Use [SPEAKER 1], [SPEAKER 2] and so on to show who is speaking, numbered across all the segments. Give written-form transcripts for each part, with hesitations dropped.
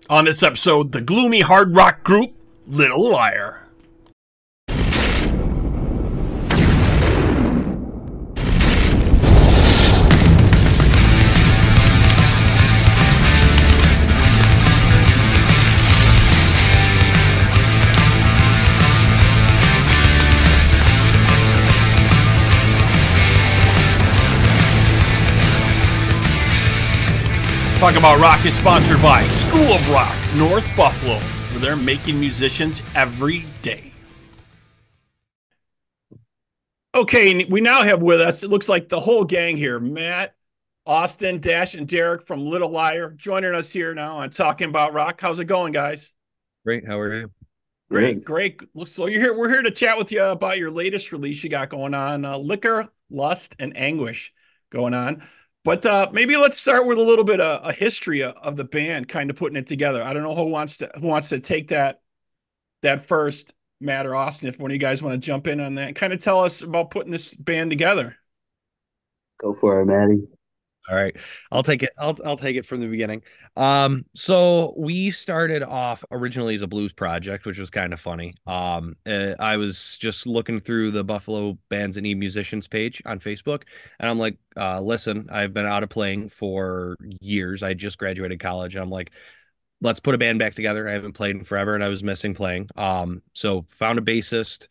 [SPEAKER 1] On this episode, the Gloomy Hard Rock group, Little Liar. Talk About Rock is sponsored by School of Rock, North Buffalo, where they're making musicians every day. Okay, we now have with us, it looks like the whole gang here, Matt, Austin, Dash, and Derek from Little Liar, joining us here now on Talking About Rock. How's it going, guys?
[SPEAKER 2] Great. How are you?
[SPEAKER 1] Great. So you're here. We're here to chat with you about your latest release you got going on, Liquor, Lust, and Anguish going on. But maybe let's start with a little bit of a history of the band, kind of putting it together. I don't know who wants to take that first, Matt or Austin, if one of you guys want to jump in on that. Kind of tell us about putting this band together.
[SPEAKER 3] Go for it, Maddie.
[SPEAKER 2] All right. I'll take it. I'll take it from the beginning. So we started off originally as a blues project, which was kind of funny. I was just looking through the Buffalo Bands and Need Musicians page on Facebook, and I'm like, listen, I've been out of playing for years. I just graduated college. I'm like, let's put a band back together. I haven't played in forever, and I was missing playing. So found a bassist.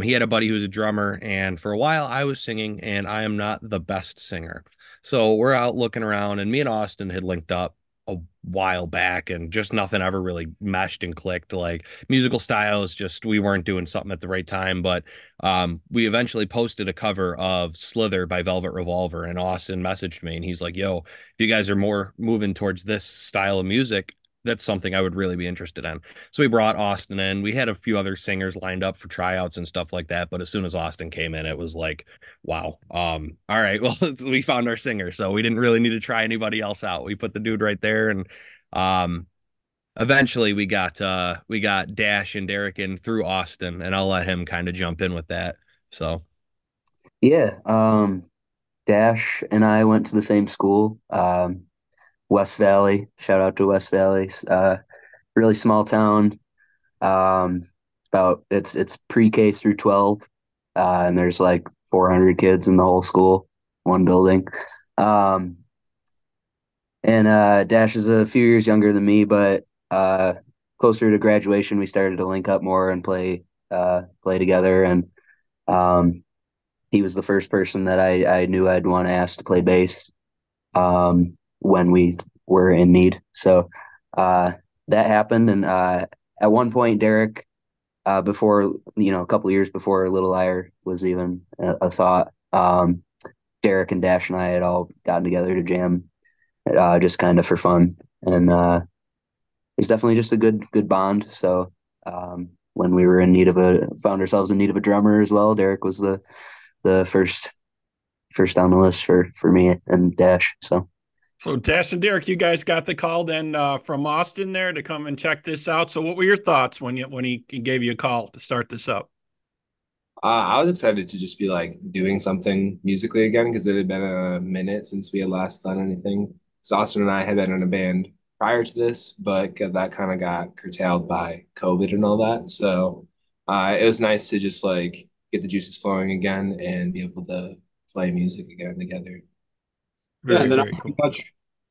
[SPEAKER 2] He had a buddy who was a drummer, and for a while I was singing, and I am not the best singer. So we're out looking around, and me and Austin had linked up a while back, and just nothing ever really meshed and clicked. Like musical styles, just we weren't doing something at the right time. But we eventually posted a cover of Slither by Velvet Revolver, and Austin messaged me, and he's like, "Yo, if you guys are more moving towards this style of music, that's something I would really be interested in." So we brought Austin in. We had a few other singers lined up for tryouts and stuff like that. But as soon as Austin came in, it was like, wow. All right, well, we found our singer. So we didn't really need to try anybody else out. We put the dude right there. And eventually we got Dash and Derek in through Austin, and I'll let him kind of jump in with that. So
[SPEAKER 3] Yeah, Dash and I went to the same school, West Valley. Shout out to West Valley. Really small town. Um, it's pre-K through 12, and there's like 400 kids in the whole school, one building. Um, and Dash is a few years younger than me, but closer to graduation, we started to link up more and play together. And um, he was the first person that I knew I'd want to ask to play bass when we were in need. So that happened. And at one point, Derek, before, a couple of years before Little Liar was even a thought, Derek and Dash and I had all gotten together to jam, just kind of for fun. And it's definitely just a good bond. So when we were found ourselves in need of a drummer as well, Derek was the first on the list for me and Dash.
[SPEAKER 1] So Dash and Derek, you guys got the call then from Austin there to come and check this out. So what were your thoughts when he gave you a call to start this up?
[SPEAKER 4] I was excited to just be like doing something musically again because it had been a minute since we had last done anything. So Austin and I had been in a band prior to this, but that kind of got curtailed by COVID and all that. So it was nice to just like get the juices flowing again and be able to play music again together.
[SPEAKER 5] Yeah,
[SPEAKER 1] Very,
[SPEAKER 5] and then I'm
[SPEAKER 1] very cool.
[SPEAKER 5] pretty much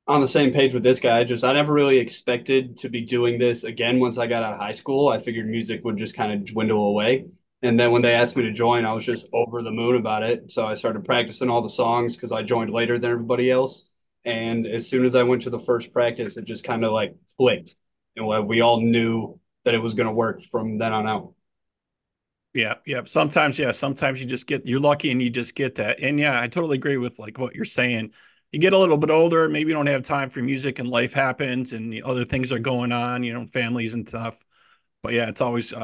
[SPEAKER 5] on the same page with this guy. I never really expected to be doing this again once I got out of high school. I figured music would just kind of dwindle away. And then when they asked me to join, I was just over the moon about it. So I started practicing all the songs because I joined later than everybody else. And as soon as I went to the first practice, it just kind of like clicked. And we all knew that it was going to work from then on out.
[SPEAKER 1] Yeah. Sometimes you're lucky and you just get that. And yeah, I totally agree with like what you're saying. You get a little bit older, maybe you don't have time for music and life happens and other things are going on, families and stuff. But yeah, it's always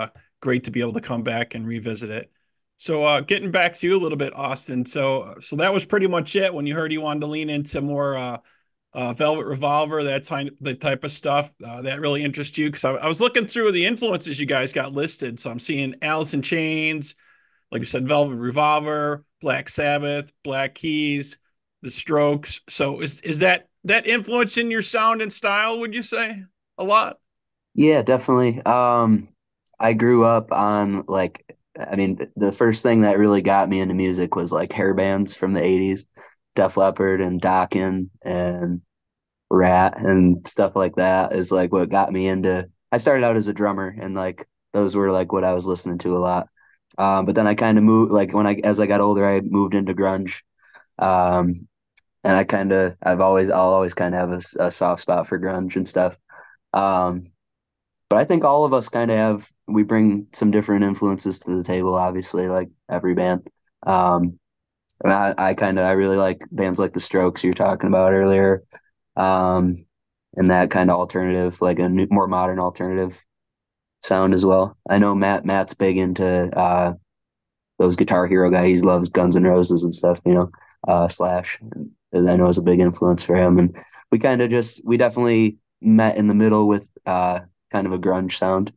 [SPEAKER 1] great to be able to come back and revisit it. So getting back to you a little bit, Austin. So that was pretty much it when you heard you wanted to lean into more Velvet Revolver, the type of stuff that really interests you. Because I was looking through the influences you guys got listed. So I'm seeing Alice in Chains, like you said, Velvet Revolver, Black Sabbath, Black Keys, The Strokes. So is that influence in your sound and style, would you say? a lot?
[SPEAKER 3] Yeah, definitely. I grew up on like, I mean, the first thing that really got me into music was like hair bands from the 80s, Def Leppard and Dokken and Rat and stuff like that is like what got me into. I started out as a drummer and like those were like what I was listening to a lot. But then I kind of moved like as I got older, I moved into grunge. Um, and I'll always kind of have a soft spot for grunge and stuff. Um, but I think all of us kind of we bring some different influences to the table, obviously, like every band. Um, and I really like bands like the Strokes you were talking about earlier. Um, and that kind of alternative, like a more modern alternative sound as well. I know Matt's big into those Guitar Hero guys. He loves Guns N' Roses and stuff, Slash, as I know is a big influence for him. And we definitely met in the middle with kind of a grunge sound,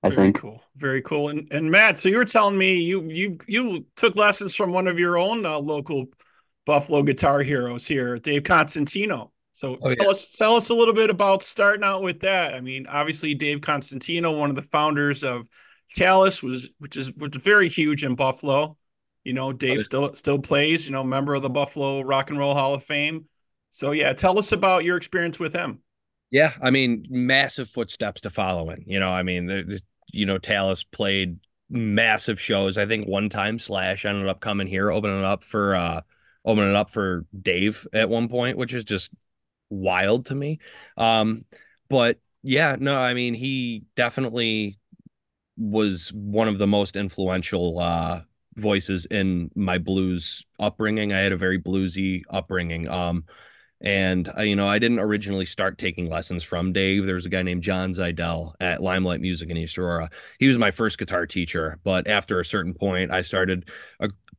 [SPEAKER 3] I
[SPEAKER 1] Very
[SPEAKER 3] think.
[SPEAKER 1] cool. Very cool. And Matt, so you were telling me you took lessons from one of your own local Buffalo guitar heroes here, Dave Constantino. So
[SPEAKER 2] Oh yeah.
[SPEAKER 1] tell us a little bit about starting out with that. I mean, obviously Dave Constantino, one of the founders of Chalice, was very huge in Buffalo. You know, Dave still plays, member of the Buffalo Rock and Roll Hall of Fame. So yeah, tell us about your experience with him.
[SPEAKER 2] Yeah, I mean, massive footsteps to follow in. I mean, Talus played massive shows. I think one time Slash ended up coming here, opening it up for Dave at one point, which is just wild to me. But yeah, no, I mean, he definitely was one of the most influential voices in my blues upbringing. I had a very bluesy upbringing. And I didn't originally start taking lessons from Dave. There was a guy named John Zidell at Limelight Music in East Aurora. He was my first guitar teacher, but after a certain point, I started,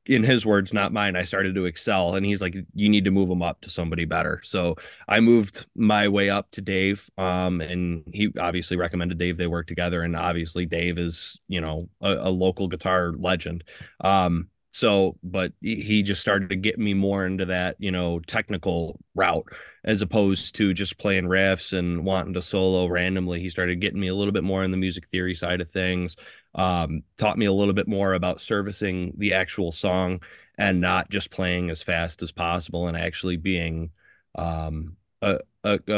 [SPEAKER 2] in his words, not mine, I started to excel. And he's like, you need to move him up to somebody better. So I moved my way up to Dave. And he obviously recommended Dave. They work together. And obviously, Dave is, a local guitar legend. But he just started to get me more into that, technical route as opposed to just playing riffs and wanting to solo randomly. He started getting me a little bit more in the music theory side of things, taught me a little bit more about servicing the actual song and not just playing as fast as possible and actually being a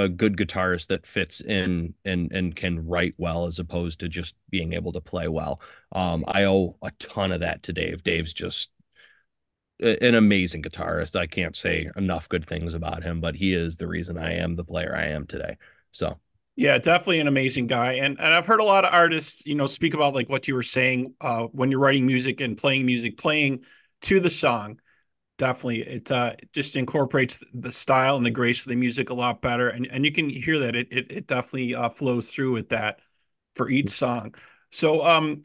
[SPEAKER 2] good guitarist that fits in and can write well as opposed to just being able to play well. I owe a ton of that to Dave. Dave's just an amazing guitarist. I can't say enough good things about him, but he is the reason I am the player I am today. So,
[SPEAKER 1] Yeah, definitely an amazing guy. And I've heard a lot of artists, speak about like what you were saying when you're writing music and playing music, playing to the song. Definitely. It just incorporates the style and the grace of the music a lot better. And you can hear that it definitely flows through with that for each song. So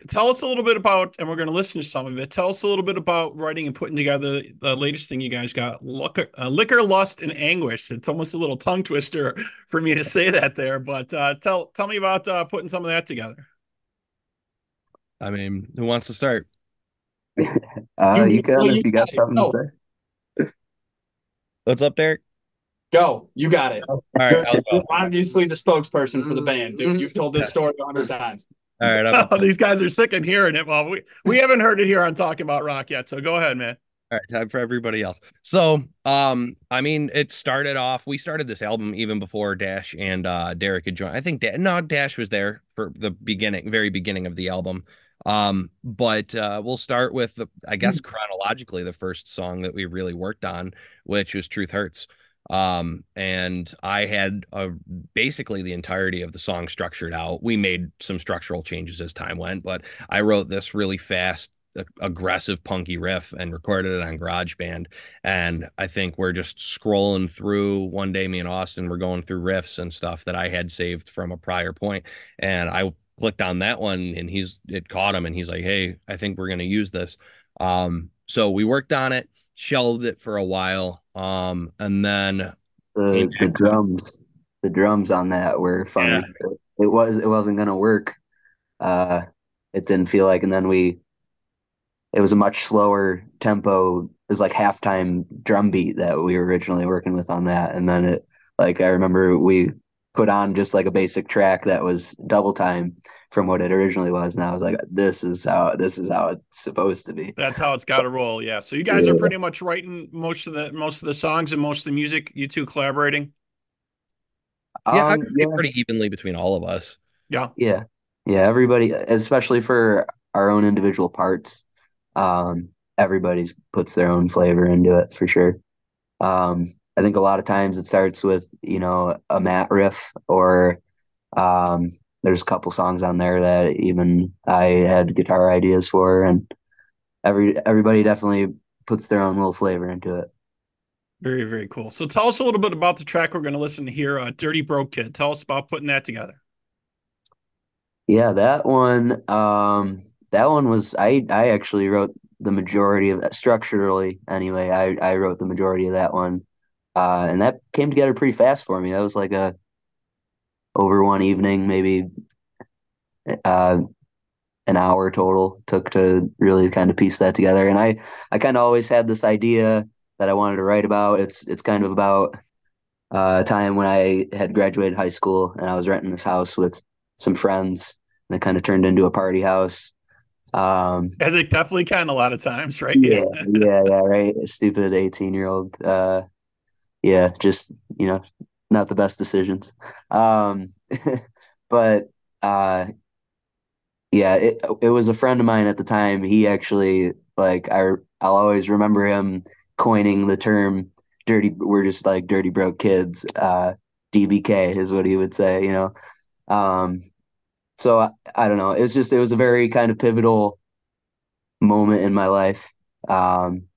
[SPEAKER 1] tell us a little bit about, and we're going to listen to some of it. Tell us a little bit about writing and putting together the latest thing you guys got, Liquor, Lust, and Anguish. It's almost a little tongue twister for me to say that there, but tell me about putting some of that together.
[SPEAKER 2] I mean, who wants to start?
[SPEAKER 3] You can if
[SPEAKER 5] You
[SPEAKER 3] you
[SPEAKER 5] got
[SPEAKER 3] got
[SPEAKER 5] it.
[SPEAKER 3] something
[SPEAKER 5] Go,
[SPEAKER 3] to
[SPEAKER 2] What's up, Derek?
[SPEAKER 5] go. You got it.
[SPEAKER 2] All right, I'll
[SPEAKER 5] You're
[SPEAKER 2] go.
[SPEAKER 5] obviously the spokesperson for the band, dude. You've told this story 100 times.
[SPEAKER 2] All right, I'll go.
[SPEAKER 1] These guys are sick of hearing it. Well, we haven't heard it here on Talking About Rock yet, so go ahead, man.
[SPEAKER 2] All right, time for everybody else. So, I mean, we started this album even before Dash and Derek had joined. I think Dash was there for the very beginning of the album. But we'll start with I guess chronologically, the first song that we really worked on, which was Truth Hurts. And I had basically the entirety of the song structured out. We made some structural changes as time went, but I wrote this really fast aggressive punky riff and recorded it on GarageBand. And I think we're just scrolling through one day, me and Austin were going through riffs and stuff that I had saved from a prior point. And I clicked on that one and it caught him and he's like, hey, I think we're going to use this. So we worked on it, shelved it for a while. And then came
[SPEAKER 3] the
[SPEAKER 2] back.
[SPEAKER 3] drums on that were
[SPEAKER 2] Yeah.
[SPEAKER 3] funny. It wasn't gonna work. Uh, it didn't feel like, and then it was a much slower tempo. It was like halftime drum beat that we were originally working with on that, and then I remember put on just like a basic track that was double time from what it originally was, and I was like, this is how it's supposed to be.
[SPEAKER 1] That's how it's got to roll. Yeah. So you guys are pretty much writing most of the songs and most of the music. You two collaborating.
[SPEAKER 2] Yeah, I would say
[SPEAKER 3] Yeah,
[SPEAKER 2] pretty evenly between all of us.
[SPEAKER 1] Yeah.
[SPEAKER 3] yeah, yeah. Everybody, especially for our own individual parts, everybody's puts their own flavor into it for sure. Um, I think a lot of times it starts with, a Matt riff, or um, there's a couple songs on there that even I had guitar ideas for, and everybody definitely puts their own little flavor into it.
[SPEAKER 1] Very, very cool. So tell us a little bit about the track we're going to listen to here, Dirty Broke Kid. Tell us about putting that together.
[SPEAKER 3] Yeah, that one was I actually wrote the majority of that structurally anyway. I wrote the majority of that one. And that came together pretty fast for me. That was like a over one evening, maybe uh an hour total took to really kind of piece that together. And I kind of always had this idea that I wanted to write about. It's kind of about a time when I had graduated high school and I was renting this house with some friends, and it kind of turned into a party house.
[SPEAKER 1] As it definitely can a lot of times, right?
[SPEAKER 3] Yeah, yeah, right. A stupid 18-year-old. Yeah, just, not the best decisions. Um, but yeah, it was a friend of mine at the time. He actually, like, I'll always remember him coining the term dirty, we're just like dirty broke kids. DBK is what he would say. Um, so I don't know. It was a very kind of pivotal moment in my life. Um,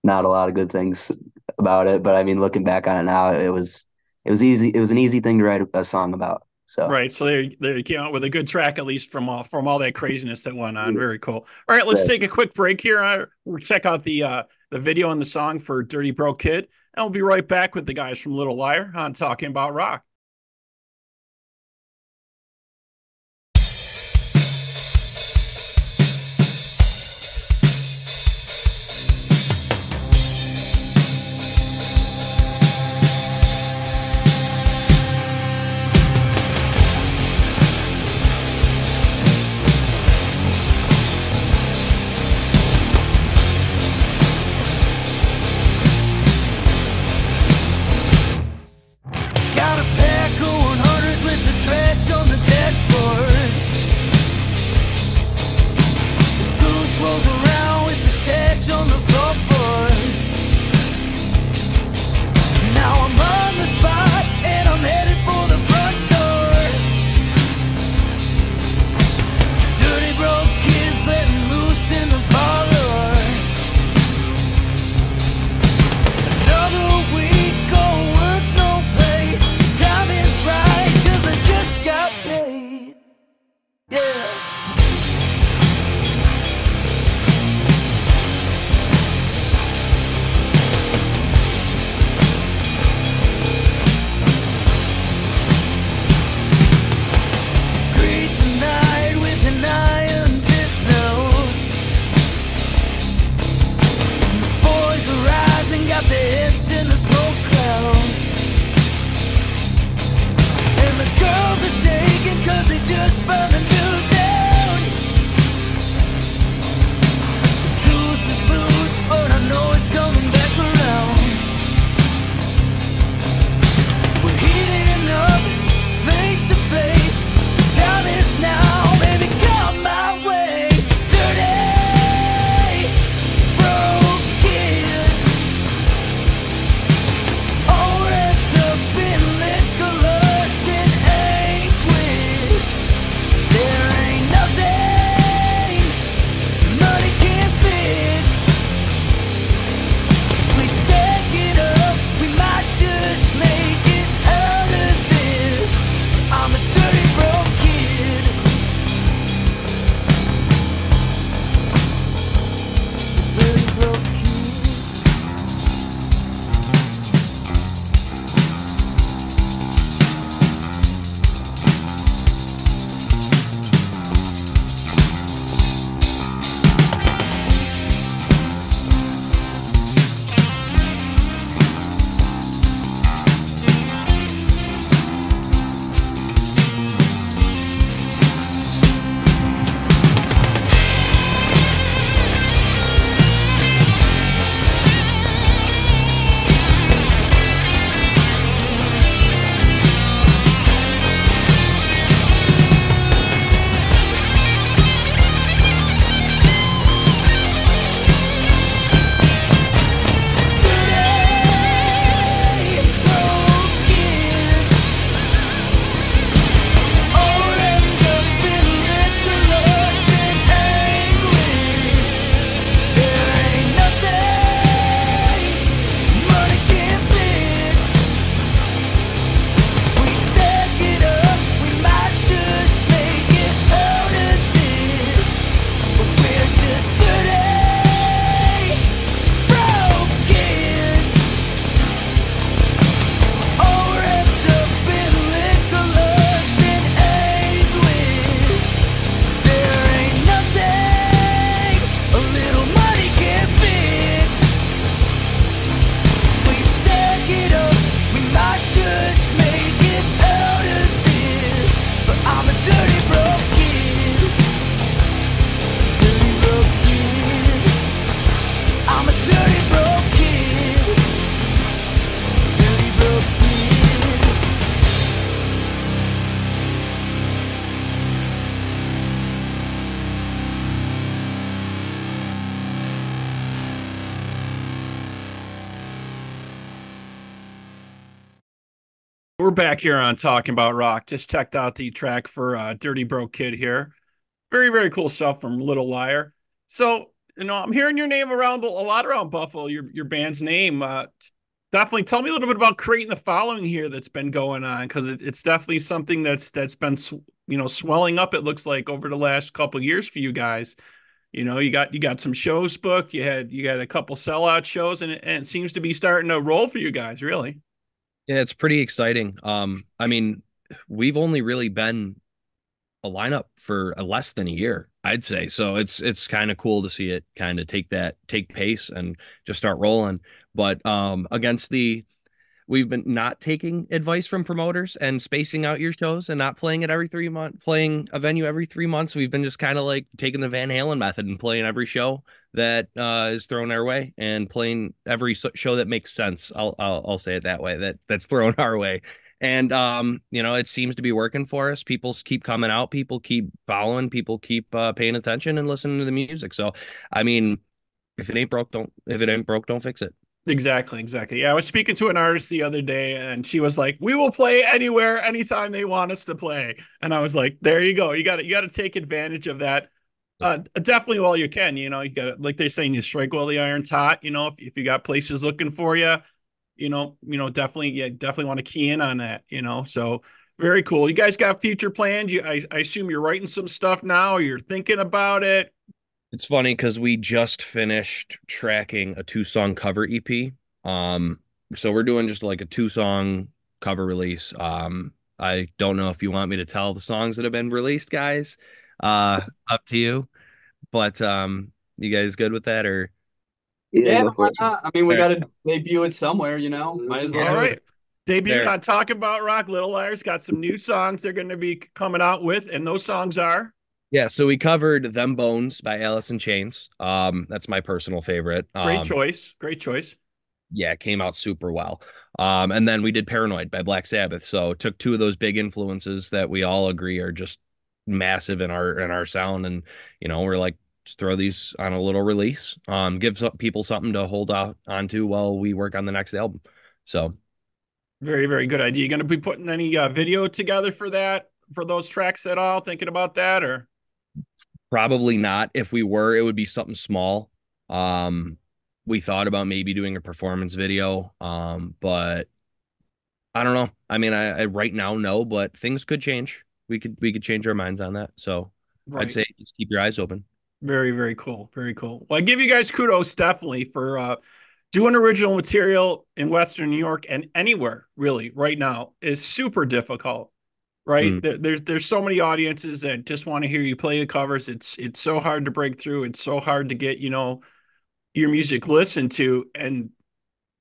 [SPEAKER 3] Not a lot of good things about it, but I mean, looking back on it now, it was easy. It was an easy thing to write a song about. So
[SPEAKER 1] Right. So there you came out with a good track, at least from all that craziness that went on.
[SPEAKER 3] yeah,
[SPEAKER 1] Very cool. All right, let's
[SPEAKER 3] right.
[SPEAKER 1] take a quick break here. We'll check out the video and the song for Dirty Broke Kid, and we'll be right back with the guys from Little Liar on Talking About Rock.
[SPEAKER 6] Gotta pay
[SPEAKER 1] we're back here on Talking About Rock. Just checked out the track for Dirty Broke Kid here. Very, very cool stuff from Little Liar. So, I'm hearing your name around a lot around Buffalo, your band's name. Definitely tell me a little bit about creating the following here that's been going on, because it's definitely something that's been swelling up, it looks like, over the last couple of years for you guys. You got some shows booked, you got a couple sellout shows, and it seems to be starting to roll for you guys, really.
[SPEAKER 2] Yeah, it's pretty exciting. I mean, we've only really been a lineup for less than a year, I'd say. So it's kind of cool to see it kind of take pace and just start rolling. But against the we've been not taking advice from promoters and spacing out your shows and not playing it every 3 months, playing a venue every 3 months. We've been just kind of like taking the Van Halen method and playing every show that is thrown our way and playing every show that makes sense. I'll say it that way, that's thrown our way. And it seems to be working for us. People keep coming out, people keep following, people keep paying attention and listening to the music. So, I mean, if it ain't broke, don't fix it.
[SPEAKER 1] Exactly, exactly. Yeah, I was speaking to an artist the other day, and she was like, "We will play anywhere, anytime they want us to play." And I was like, "There you go. You got to take advantage of that. Definitely while you can. You got to, like they're saying, you strike while the iron's hot. If you got places looking for you, definitely, yeah, definitely want to key in on that. So very cool. You guys got future plans? I assume you're writing some stuff now, or you're thinking about it.
[SPEAKER 2] It's funny because we just finished tracking a 2-song cover EP. Um, so we're doing just like a 2-song cover release. I don't know if you want me to tell the songs that have been released, guys. Up to you. But you guys good with that or?
[SPEAKER 3] Yeah,
[SPEAKER 5] Yeah,
[SPEAKER 3] go
[SPEAKER 5] why
[SPEAKER 3] for it.
[SPEAKER 5] not? I mean, we
[SPEAKER 2] Fair.
[SPEAKER 5] got to debut it somewhere, Might as well
[SPEAKER 1] All
[SPEAKER 5] do
[SPEAKER 1] right.
[SPEAKER 5] it.
[SPEAKER 1] Debut
[SPEAKER 2] Fair.
[SPEAKER 1] on Talking About Rock. Little Liars got some new songs they're going to be coming out with, and those songs are
[SPEAKER 2] Yeah, so we covered Them Bones by Alice in Chains. That's my personal favorite.
[SPEAKER 1] great choice. Great choice.
[SPEAKER 2] Yeah, it came out super well. And then we did Paranoid by Black Sabbath. So took two of those big influences that we all agree are just massive in our sound, and we're like, just throw these on a little release. Give people something to hold out onto while we work on the next album. So
[SPEAKER 1] Very, very good idea. You going to be putting any video together for that, for those tracks at all? Thinking about that, or
[SPEAKER 2] probably not. If we were, it would be something small. Um, we thought about maybe doing a performance video, but I don't know. I mean, I right now no, but things could change. We could change our minds on that. So I'd
[SPEAKER 1] right?
[SPEAKER 2] say just keep your eyes open.
[SPEAKER 1] Very, very cool. Very cool. Well, I give you guys kudos definitely for doing original material in Western New York and anywhere really right now is super difficult. Right?
[SPEAKER 2] Mm.
[SPEAKER 1] There's so many audiences that just want to hear you play the covers. It's so hard to break through. It's so hard to get your music listened to, and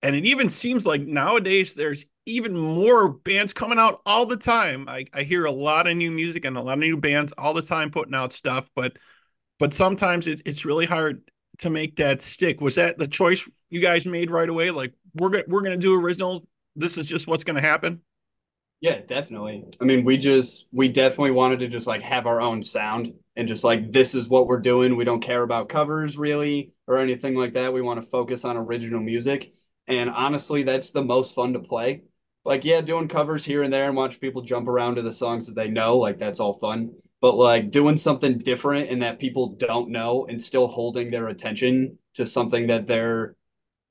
[SPEAKER 1] it even seems like nowadays there's even more bands coming out all the time. I hear a lot of new music and a lot of new bands all the time putting out stuff, but sometimes it's really hard to make that stick. Was that the choice you guys made right away? Like we're gonna do original. This is just what's gonna happen.
[SPEAKER 5] Yeah, definitely. I mean, we definitely wanted to just like have our own sound and just like this is what we're doing. We don't care about covers really or anything like that. We want to focus on original music. And honestly, that's the most fun to play. Like, yeah, doing covers here and there and watch people jump around to the songs that they know, like that's all fun. But like doing something different and that people don't know and still holding their attention to something that they're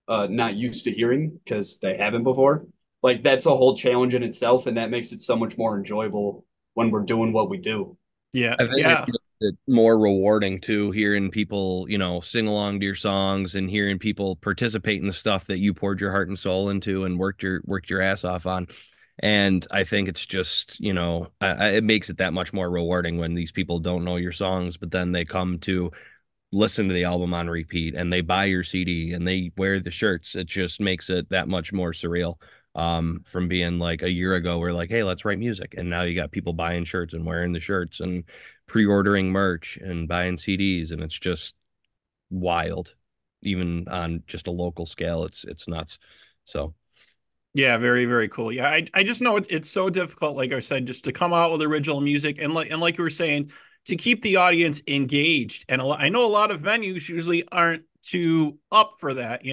[SPEAKER 5] not used to hearing because they haven't before. Like that's a whole challenge in itself, and that makes it so much more enjoyable when we're doing what we do.
[SPEAKER 1] Yeah,
[SPEAKER 2] I think it
[SPEAKER 1] yeah.
[SPEAKER 2] makes it more rewarding too, hearing people, sing along to your songs and hearing people participate in the stuff that you poured your heart and soul into and worked your ass off on. And I think it's just, it makes it that much more rewarding when these people don't know your songs, but then they come to listen to the album on repeat and they buy your CD and they wear the shirts. It just makes it that much more surreal. From being like a year ago, we're like, hey, let's write music. And now you got people buying shirts and wearing the shirts and pre-ordering merch and buying CDs. And it's just wild. Even on just a local scale, it's nuts. So
[SPEAKER 1] Yeah, very, very cool. Yeah, I just know it's so difficult, like I said, just to come out with original music and like you were saying, to keep the audience engaged. And I know a lot of venues usually aren't too up for that,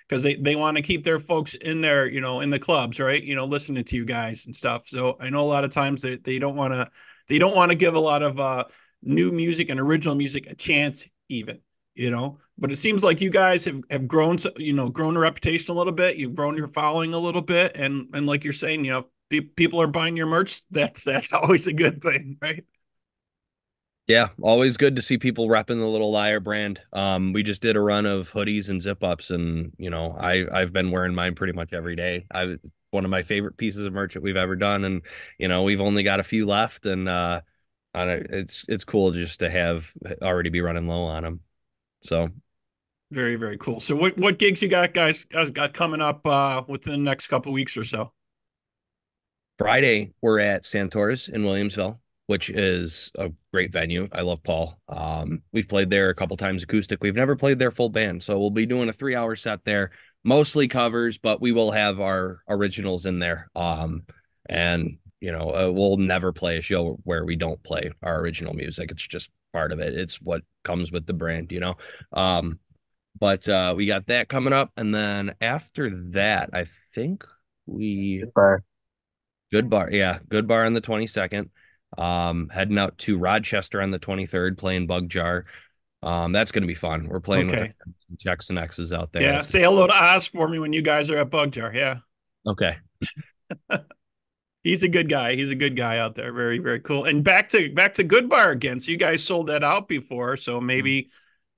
[SPEAKER 1] because they want to keep their folks in there, in the clubs, right? Listening to you guys and stuff. So I know a lot of times they don't want to give a lot of new music and original music a chance even, but it seems like you guys have grown, grown a reputation a little bit. You've grown your following a little bit. And like you're saying, people are buying your merch. That's always a good thing, right?
[SPEAKER 2] Yeah, always good to see people repping the Little Liar brand. We just did a run of hoodies and zip ups, and I've been wearing mine pretty much every day. One of my favorite pieces of merch that we've ever done, and we've only got a few left, and it's cool just to have already be running low on them. So
[SPEAKER 1] very, very cool. So what gigs you guys got coming up within the next couple weeks or so?
[SPEAKER 2] Friday we're at Santor's in Williamsville, which is a great venue. I love Paul. We've played there a couple times acoustic. We've never played their full band, so we'll be doing a 3-hour set there, mostly covers, but we will have our originals in there. And we'll never play a show where we don't play our original music. It's just part of it. It's what comes with the brand. But we got that coming up, and then after that, I think Good Bar, yeah, Good Bar on the 22nd. Heading out to Rochester on the 23rd, playing Bug Jar. That's going to be fun. We're playing with some Checks and X's out there.
[SPEAKER 1] Yeah, say hello to Oz for me when you guys are at Bug Jar. Yeah.
[SPEAKER 2] Okay.
[SPEAKER 1] He's a good guy. He's a good guy out there. Very, very cool. And back to Good Bar again. So you guys sold that out before. So maybe,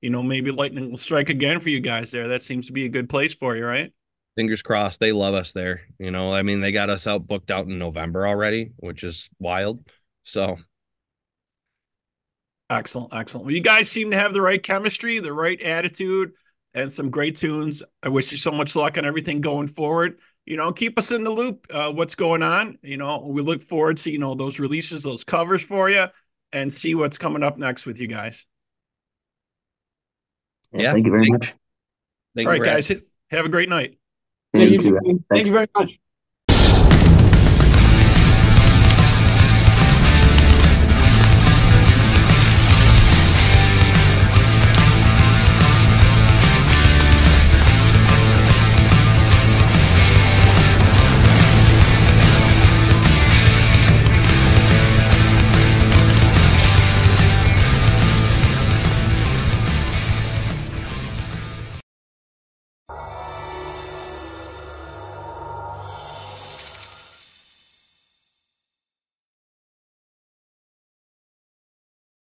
[SPEAKER 1] maybe lightning will strike again for you guys there. That seems to be a good place for you, right?
[SPEAKER 2] Fingers crossed. They love us there. I mean, they got us booked out in November already, which is wild. So
[SPEAKER 1] excellent. Well, you guys seem to have the right chemistry, the right attitude, and some great tunes. I wish you so much luck on everything going forward. Keep us in the loop. What's going on? We look forward to, those releases, those covers for you, and see what's coming up next with you guys.
[SPEAKER 3] Yeah. Thank you very much.
[SPEAKER 1] All right, guys. Have a great night.
[SPEAKER 3] Yeah, you too.
[SPEAKER 4] Thank you very much.